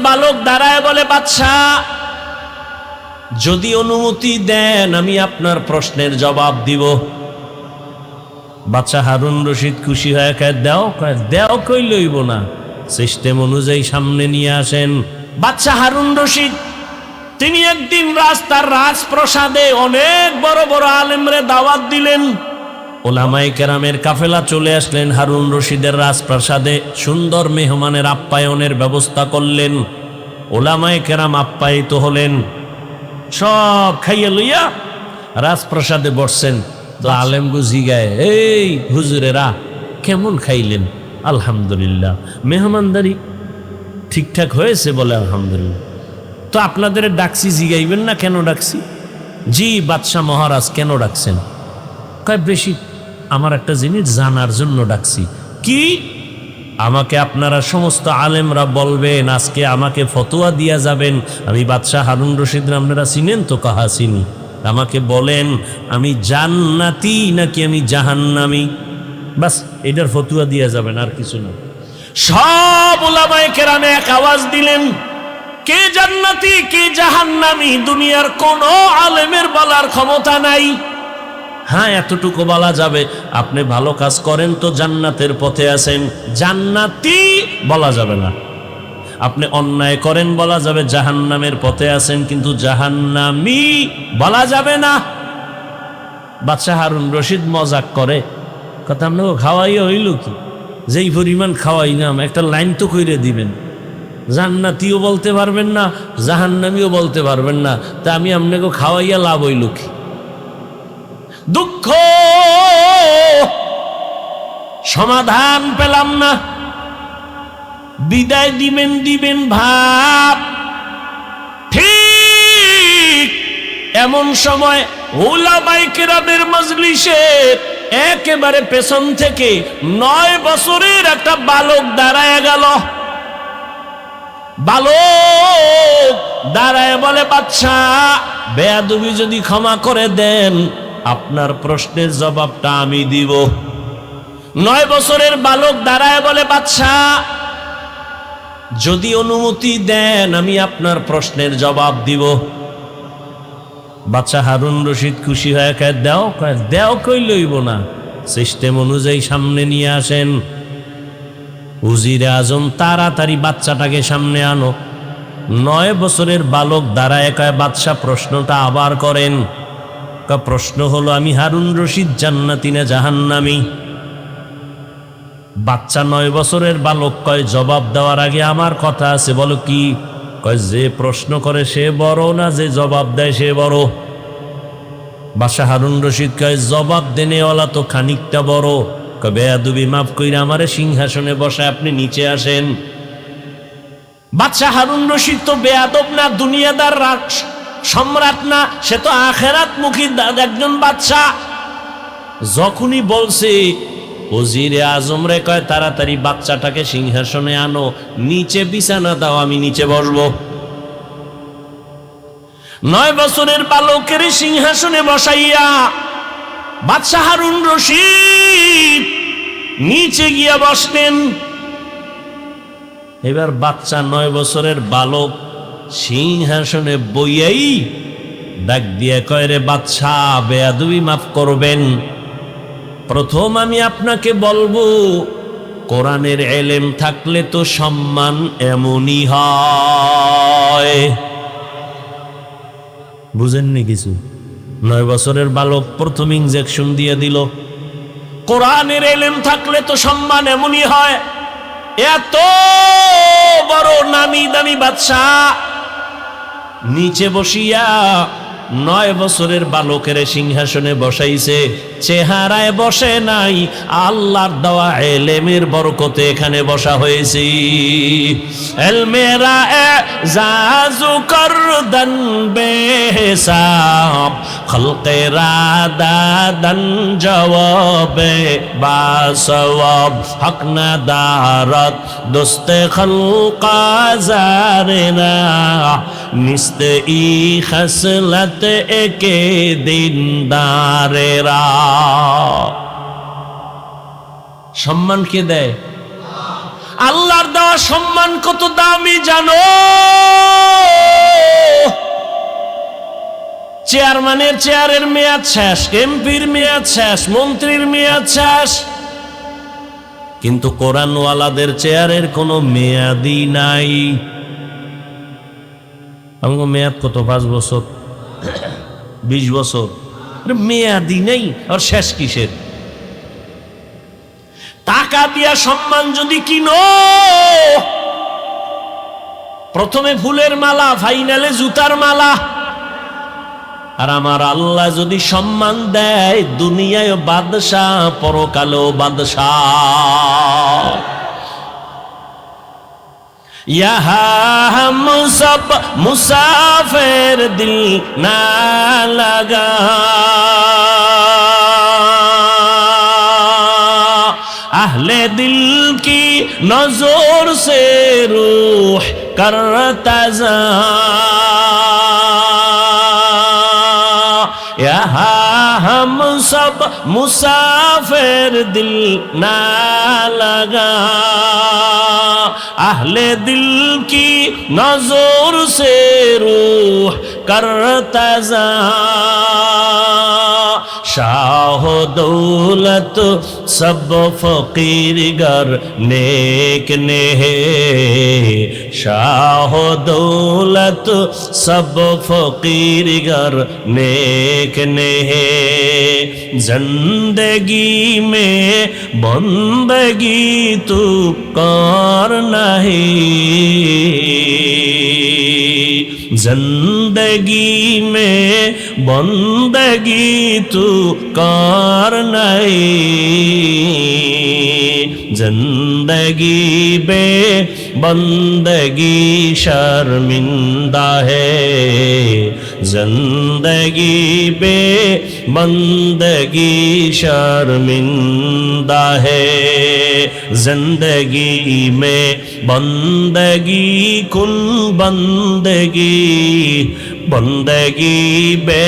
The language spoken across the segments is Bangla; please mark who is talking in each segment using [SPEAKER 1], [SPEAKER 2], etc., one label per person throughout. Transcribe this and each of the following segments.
[SPEAKER 1] বালক দাঁড়ায় বলে, বাদশা যদি অনুমতি দেন আমি আপনার প্রশ্নের জবাব দিব। বাদশা হারুন রশিদ খুশি হয়ে দেও কই লইব না, সিস্টেম অনুযায়ী সামনে নিয়ে আসেন। বাদশা হারুন রশিদ তিনি একদিন রাস্তার রাজপ্রাসাদে অনেক বড় বড় আলেমরে দাওয়াত দিলেন। ওলামায়ে কেরামের কাফেলা চলে আসলেন হারুন রশিদের রাজপ্রাসাদে, সুন্দর মেহমানের আপ্যায়নের ব্যবস্থা করলেন। ওলামায়ে কেরাম আপ্যায়িত হলেন, সব খাইয়ে লইয়া রাজপ্রাসাদে বসছেন। তো আলেমগু জিগায়, এই হুজুরেরা কেমন খাইলেন? আলহামদুলিল্লাহ। মেহমানদারি ঠিকঠাক হয়েছে? বলে আলহামদুলিল্লাহ। তো আপনাদের ডাকছি, জিগাইবেন না কেন ডাকছি? জি বাদশাহ মহারাজ, কেন ডাকছেন? কয় বেশি আমার একটা জিনিস জানার জন্য ডাকছি। কি? আমাকে আপনারা সমস্ত আলেমরা বলবেন, আজকে আমাকে ফতোয়া দিয়া যাবেন। আমি বাদশাহ হারুন রশিদ, আপনারা চিনেন তো? কাহা চিনি। আমাকে বলেন আমি জান্নাতি নাকি আমি জাহান্নামী, বাস এটার ফতোয়া দিয়া যাবেন, আর কিছু না। সব উলামায়ে কেরাম এক আওয়াজ দিলেন, কে জান্নাতি কে জাহান্নামী দুনিয়ার কোন আলেমের বলার ক্ষমতা নাই। হ্যাঁ এতটুকু বলা যাবে, আপনি ভালো কাজ করেন তো জান্নাতের পথে আছেন, জান্নাতি বলা যাবে না। আপনি অন্যায় করেন বলা যাবে জাহান্নামের পথে আছেন, কিন্তু জাহান্নামী বলা যাবে না। বাদশাহ হারুন রশিদ মজাক করে, কথা আপনাকে খাওয়াইয়া হইল কি? যেই পরিমাণ খাওয়াই নাম, একটা লাইন তো কইরে দিবেন। জান্নাতিও বলতে পারবেন না, জাহান্নামীও বলতে পারবেন না, তা আমি আপনাকে খাওয়াইয়া লাভ হইল কি? দুঃখ, সমাধান পেলাম না। বিদায় দিবেন ভাব। ঠিক এমন সময় উলামায়ে কেরামের মজলিসে একেবারে পেছন থেকে 9 বছরের একটা বালক দাঁড়ায় গেল। বালক দাঁড়ায় বলে, বাদশা বেয়াদবি যদি ক্ষমা করে দেন আপনার প্রশ্নের জবাবটা আমি দিব। 9 বছরের বালক দাঁড়ায় বলে, বাদশা যদি অনুমতি দেন আমি আপনার প্রশ্নের জবাব দিব। বাদশা হারুন রশিদ খুশি হয়ে দেও কই লইব না, সিস্টেম অনুযায়ী সামনে নিয়ে আসেন। উজিরে আজম তাড়াতাড়ি বাচ্চাটাকে সামনে আনো। 9 বছরের বালক দাঁড়ায় কয়, বাদশা প্রশ্নটা আবার করেন। প্রশ্ন হলো আমি হারুন রশিদ জান্নাতি না জাহান্নামী? বাচ্চা 9 বছরের বালক কয়, জবাব দেওয়ার আগে আমার কথা আছে। বলো কি? কয় যে প্রশ্ন করে সে বড় না যে জবাব দেয় সে বড়? বাদশা হারুন রশিদ কয়, জবাব দেনেওয়ালা তো খানিকটা বড়। কয় বেয়াদবি মাফ কইরা আমারে সিংহাসনে বসায় আপনি নিচে আসেন। বাদশা হারুন রশিদ তো বেয়াদব না, দুনিয়াদার সম্রাট না, সে তো আখেরাত মুখী একজন বাদশা। যখনই বলছে ওজিরে আজম রে কয়, তাড়াতাড়ি বাচ্চাটাকে সিংহাসনে আনো, নিচে বিছানা দাও, আমি নিচে বসবো। 9 বছরের বালকের সিংহাসনে বসাইয়া বাদশা হারুন রশিদ নিচে গিয়া বসলেন। এবার বাচ্চা 9 বছরের বালক সিংহাসনে বইয়াই ডাক দিয়ে কয়, রে বাদশা বেয়াদবি মাফ করবেন। প্রথম আমি আপনাকে বলবো, কোরআনের এলেম থাকলে তো সম্মান এমনই হয়। বুঝেননি কিছু? 9 বছরের বালক প্রথম ইনজেকশন দিয়ে দিল, কোরআনের এলেম থাকলে তো সম্মান এমনই হয়। এত বড় নামি দামি বাদশা নিচে বসিয়া 9 বছরের বালকের সিংহাসনে বসাইছে, চেহারায় বসে নাই, আল্লাহর দেওয়া এলেমের বরকতে এখানে বসা হয়েছে। এলমেরা এজাজু করদান বেহিসাব, খলকেরা দাদান জওয়াবে বাসওয়াব, হক না দারত দোস্তে খলকা জারেনা, নিস্তে ই খসলত একে দিনদারেরা। সম্মান কে দেয়? আল্লাহর দেওয়া সম্মান কত দামি জানো? চেয়ারম্যানের চেয়ারের মেয়াদ শেষ, এমপির মেয়াদ শেষ, মন্ত্রীর মেয়াদ শেষ, কিন্তু কোরআনওয়ালাদের চেয়ারের কোনো মেয়াদই নাই। আমাকে মেয়াদ কত? 5 বছর, 20 বছর, মেয়াদই নেই। আর শেষ কিসের? টাকা দিয়া সম্মান যদি কিনো, প্রথমে ফুলের মালা, ফাইনালে জুতার মালা। আর আমার আল্লাহ যদি সম্মান দেয়, দুনিয়ায় বাদশাহ, পরকালেও বাদশাহ। यहाँ हम सब मुसाफिर दिल ना लगा, अहले दिल की नजर से रूह करता जा, यहाँ हम सब मुसाफिर दिल ना लगा, अहले दिल की नजर से रूह करता जा, शाह दौलत सब फकीर गर नेक ने है, शाह दौलत सब फकीर गर नेक ने है, जिंदगी में बंदगी तू कर नहीं, जिंदगी में बंदगी तू कर नहीं, जिंदगी बे बंदगी शर्मिंदा है, जिंदगी बे बंदगी शर्मिंदा है, जिंदगी में बंदगी कुन बंदगी, बंदगी बे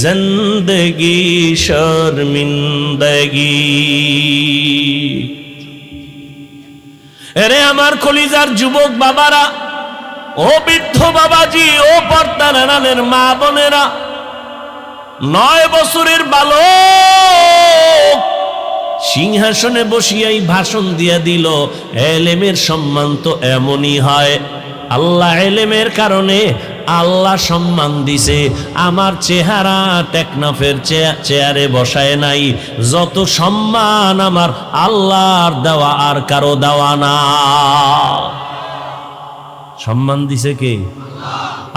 [SPEAKER 1] जिंदगी शर्मिंदगी। এরে আমার কলিজার যুবক বাবারা, ও বৃদ্ধ বাবাজি, ও পর্দার আড়ালের মা বোনেরা, 9 বছরের বালক সিংহাসনে বসিয়াই ভাষণ দিয়া দিল, এলেমের সম্মান তো এমনই হয়। আল্লাহ এলেমের কারণে আল্লাহ সম্মান দিছে। আমার চেহারা টেকনাফের চেয়ারে বসায় নাই। যত সম্মান আমার আল্লাহর দেওয়া, আর কারো দেওয়া না। সম্মান দিছে কে?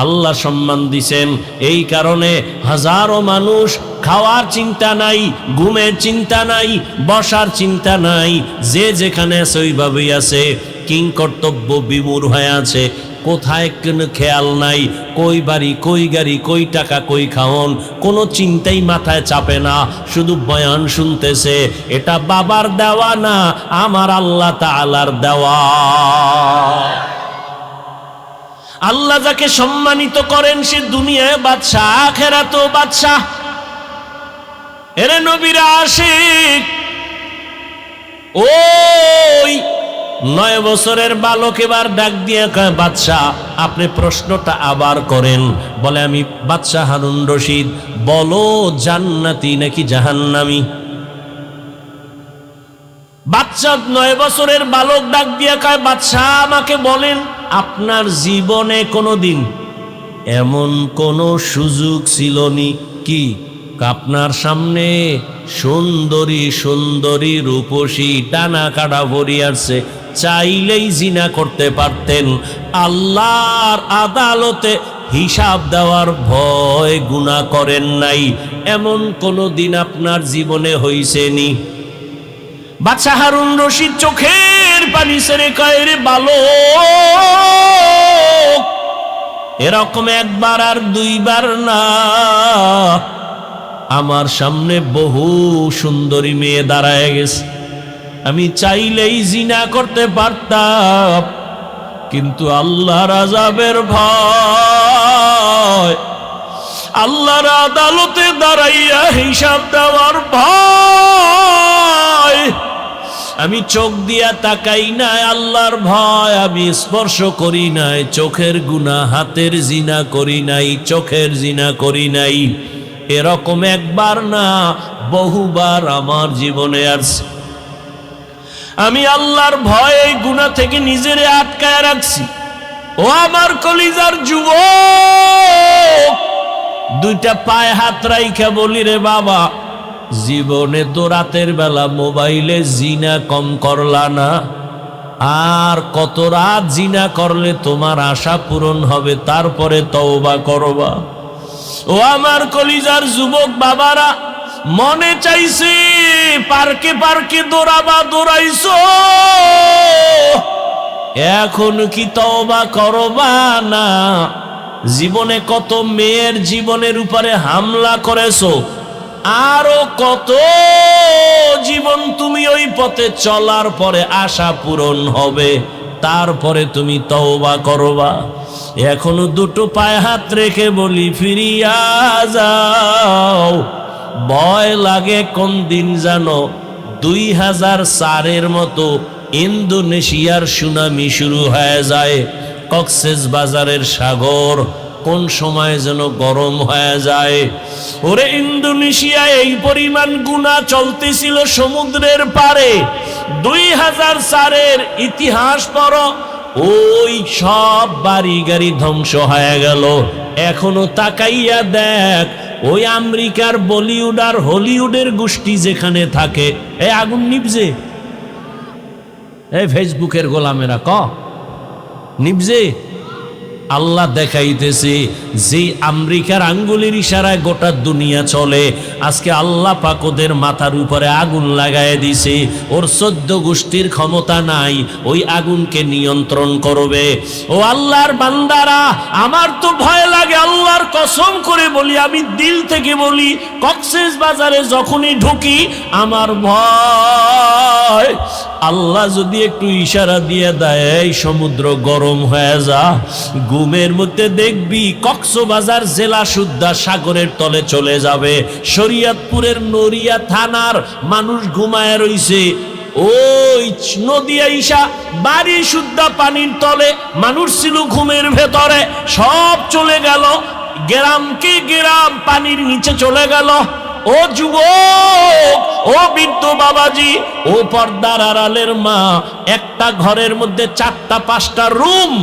[SPEAKER 1] আল্লাহ সম্মান দিছেন। এই কারণে হাজারো মানুষ খাওয়ার চিন্তা নাই, ঘুমের চিন্তা নাই, বসার চিন্তা নাই, যে যেখানে আছে ওইভাবেই আছে, কিং কর্তব্য বিমূঢ় হয়ে আছে। কোথায় কোনো খেয়াল নাই, কই বাড়ি, কই গাড়ি, কই টাকা, কই খাওন, কোনো চিন্তাই মাথায় চাপে না, শুধু বয়ান শুনতেছে। এটা বাবার দেওয়া না, আমার আল্লাহ তাআলার দেওয়া। আল্লাহ যাকে সম্মানিত করেন সে দুনিয়ায় বাদশাহ, আখিরাতেও বাদশাহ। এরে নবীর আশিক, ওই 9 বছরের বালক এবার ডাক দিয়ে কয়, বাদশাহ আপনি প্রশ্নটা আবার করেন। বলে, আমি বাদশাহ হারুন রশিদ, বলো জান্নাতি নাকি জাহান্নামী? বাদশাহ 9 বছরের বালক ডাক দিয়ে কয়, বাদশাহ আমাকে বলেন, আপনার জীবনে কোনোদিন এমন কোন সুযোগ ছিলনি কি আপনার সামনে সুন্দরী সুন্দরী রূপসী টানা কাটা ভরি আছে, চাইলেই জিনা করতে পারতেন, আল্লাহর আদালতে হিসাব দেওয়ার ভয় গুনাহ করেন নাই, এমন কোনো দিন আপনার জীবনে হইছেনি? বাদশাহ হারুন রশিদ চোখের পানি ছেড়ে কয়, রে বালক, এরকম একবার আর দুইবার না, আমার সামনে বহু সুন্দরী মেয়ে দাঁড়ায় গেছে, আমি চাইলেই জিনা করতে পারতাম, কিন্তু আল্লাহর আযাবের ভয়, আল্লাহর আদালতে দাঁড়াইয়া হিসাব দেওয়ার ভয় আমি চোখ দিয়া তাকাই নাই, আল্লাহর ভয় আমি স্পর্শ করি নাই, চোখের গুনাহ, হাতের জিনা করি নাই, চোখের জিনা করি নাই। এরকম একবার না বহুবার আমার জীবনে আসছে। আমি আল্লাহর ভয় এই গুনাহ থেকে নিজেরে আটকায় রাখছি। ও আমার কলিজার যুবক, দুইটা পায়ে হাত রাইখা বলি রে বাবা, জীবনে তো রাতের বেলা মোবাইলে জিনা কম করলা না, আর কত রাত জিনা করলে তোমার আশা পূরণ হবে, তারপরে তওবা করবা। ও আমার কলিজার যুবক বাবারা, মনে চাইছে পার্কে পার্কে দৌড়াবা, দৌড়াইছো, এখন কি তওবা করবা না? জীবনে কত মেয়ের জীবনের উপরে হামলা করেছো, আরো কত জীবন তুমি ওই পথে চলার পরে আশা পূরণ হবে, তারপরে তুমি তওবা করবা। এখনো দুটো পায়ে হাত রেখে বলি, ফিরিয়া যাও। ভয় লাগে কোন দিন জানো, 2004-এর মতো ইন্দোনেশিয়ার সুনামি শুরু হয়ে যায়। কক্সেস বাজারের সাগর কোন সময় যেন গরম হয়ে যায়। ওরে ইন্দোনেশিয়ায় এই পরিমাণ গুনাহ চলতেছিল সমুদ্রের পারে। 2004-এর ইতিহাস পড়ো, ওই সব বাড়ি গাড়ি ধ্বংস হয়ে গেল। এখনো তাকাইয়া দেখ, ওই আমেরিকার বলিউড আর হলিউডের গোষ্ঠী যেখানে থাকে, এই আগুন নিভছে, এই ফেসবুকের গোলামেরা নিভছে। আল্লাহ দেখাইতেছে যে আমেরিকার আঙ্গুলের ইশারায় গোটা দুনিয়া চলে। আজকে আল্লাহ পাক ওদের মাথার উপরে আগুন লাগায় দিছে। ওর 14 গোষ্ঠীর ক্ষমতা নাই ওই আগুনকে নিয়ন্ত্রণ করবে। ও আল্লাহর বান্দারা, আমার তো ভয় লাগে, আল্লাহর কসম করে বলি, আমি দিল থেকে বলি, কক্সেস বাজারে যখনই ঢুকি আমার ভয়। আল্লাহ যদি একটু ইশারা দিয়ে দেয়, এই সমুদ্র গরম হয়ে যা, ঘুমের মধ্যে দেখবি কক্সবাজার জেলা সুদ্ধা সাগরের তলে চলে যাবে। শরীয়তপুরের নড়িয়া থানার মানুষ ঘুমায় রইছে, ওই নদী আইসা বাড়ি সুদ্ধা পানির তলে, মানুষ ছিল ঘুমের ভেতরে, সব চলে গেল। গ্রামকে গ্রাম পানির নিচে চলে গেল। ও যুবক, ও বৃদ্ধ বাবাজি, ও পর্দার আড়ালের মা, একটা ঘরের মধ্যে 4টা-5টা রুম।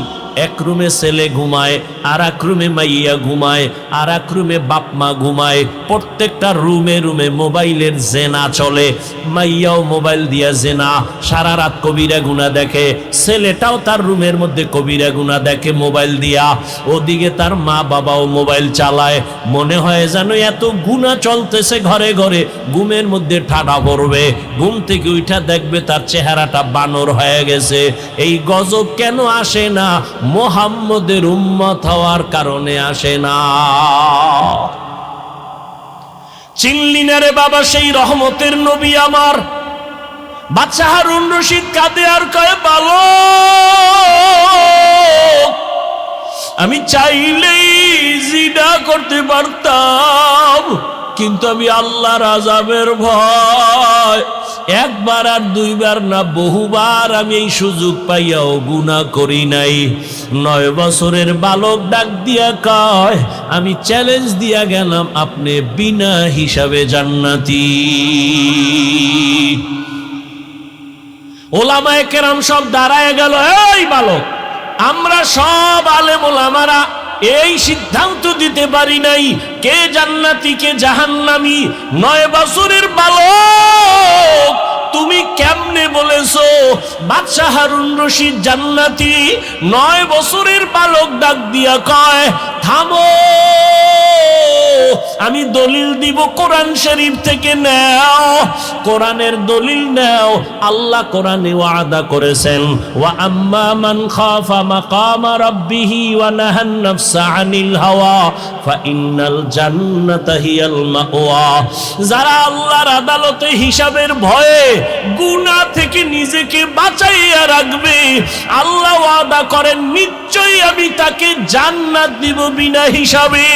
[SPEAKER 1] এক রুমে ছেলে ঘুমায়, আর এক রুমে মাইয়া ঘুমায়, আর এক রুমে বাপ মা ঘুমায়। প্রত্যেকটা রুমে রুমে মোবাইলের জেনা চলে। মাইয়াও মোবাইল দিয়া জেনা, সারা রাত কবিরা গুনাহ দেখে। ছেলেটাও তার রুমের মধ্যে কবিরা গুনাহ দেখে মোবাইল দিয়া। ওদিকে তার মা বাবাও মোবাইল চালায়। মনে হয় যেন এত গুনাহ চলতেছে ঘরে ঘরে, ঘুমের মধ্যে ঠাডা পড়বে। ঘুম থেকে উঠা দেখবে তার চেহারাটা বানর হয়ে গেছে। এই গজব কেন আসে না? মুহাম্মদের উম্মত হওয়ার কারণে আসে না। চিনলি না রে বাবা সেই রহমতের নবী আমার? বাদশা হারুন রশিদ কাঁদে আর কয়, বালক, আমি চাইলেই জিনা করতে পারতাম, কিন্তু আমি আল্লাহর আযাবের ভয়, একবার আর দুইবার না বহুবার আমি এই সুযোগ পাইয়াও গুনাহ করি নাই। 9 বছরের বালক ডাক দিয়া কয়, আমি চ্যালেঞ্জ দিয়া গেলাম, আপনি বিনা হিসাবে জান্নাতি। ওলামায়ে কেরাম সব দাঁড়ায় গেল। এই বালক, আমরা সব আলেম ওলামারা এই সিদ্ধান্ত দিতে পারি নাই কে জান্নাতি কে জাহান্নামী। 9 বছরের বালক, তুমি কেমনে বলেছো বাদশা হারুন রশিদ জান্নাতি? 9 বছরের বালক ডাক দিয়া কয়, থামো, আমি দলিল দিব কোরআন শরীফ থেকে। নাও, কোরআনের দলিল নাও। আল্লাহ কোরআনে ওয়াদা করেছেন, ওয়া আম্মা মান খাফা মাকামা রাব্বিহি ওয়া নাহান নাফসা আনিল হাওয়া ফাইন্নাল জান্নাতা হিয়াল মাওয়া। যারা আল্লাহর আদালতে হিসাবের ভয়ে গুনাহ থেকে নিজেকে বাঁচাইয়া রাখবে, আল্লাহ ওয়াদা করেন নিশ্চয়ই আমি তাকে জান্নাত দিব বিনা হিসাবে।